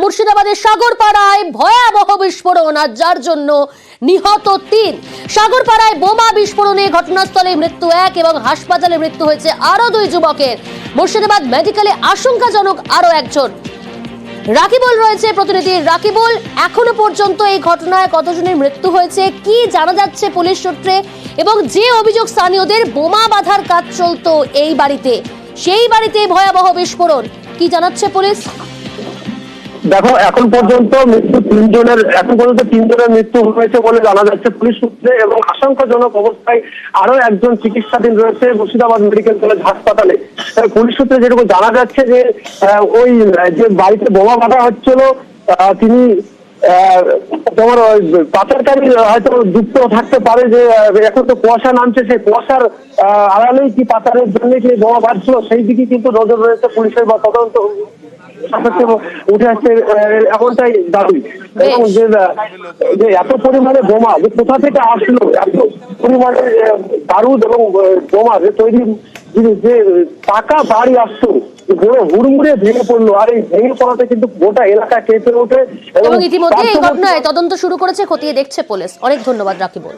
মুর্শিদাবাদের সাগরপাড়ায় ভয়াবহ বিস্ফোরণ আর যার জন্য নিহত ৩। সাগরপাড়ায় বোমা বিস্ফোরণে ঘটনাস্থলে মৃত্যু ১ এবং হাসপাতালে মৃত্যু হয়েছে আরো ২ যুবকের। মুর্শিদাবাদ মেডিকেলে আশঙ্কাজনক আরো একজন। রাকিবুল রয়েছে, প্রতিনিধি রাকিবুল, এখনো পর্যন্ত এই ঘটনায় কতজনের মৃত্যু হয়েছে, কি জানা যাচ্ছে পুলিশ সূত্রে, এবং যে অভিযোগ স্থানীয়দের বোমা বাঁধার কাজ চলতো এই বাড়িতে, সেই বাড়িতে ভয়াবহ বিস্ফোরণ, কি জানাচ্ছে পুলিশ? দেখো, এখন পর্যন্ত তিনজনের মৃত্যু হয়েছে বলে জানা যাচ্ছে পুলিশ সূত্রে, এবং আশঙ্কাজনক অবস্থায় আরো একজন চিকিৎসাধীন রয়েছে মুর্শিদাবাদ মেডিকেল কলেজ হাসপাতালে। পুলিশ সূত্রে যেটুকু জানা যাচ্ছে যে ওই যে বাড়িতে বোমা বাঁধা হচ্ছিল তিনি তোমার পাচারকারী হয়তো যুক্ত থাকতে পারে, যে এখন তো কুয়াশা নামছে, সেই কুয়াশার আড়ালেই কি পাচারের জন্য কি বোমা বাঁধছিল সেই দিকে কিন্তু নজর রয়েছে পুলিশের, বা তদন্ত উঠে আসছে এমনটাই দাবি। এবং যে এত পরিমাণে বোমা যে কোথা থেকে আসলো, এত পরিমাণে বারুদ এবং বোমা যে তৈরি যে পাকা বাড়ি আসতো হুড়মুড়ে ভেঙে পড়লো, আর এই ভেঙে পড়াতে কিন্তু গোটা এলাকা কেঁপে ওঠে। এবং ইতিমধ্যে এই ঘটনায় তদন্ত শুরু করেছে, খতিয়ে দেখছে পুলিশ। অনেক ধন্যবাদ রাকিবুল।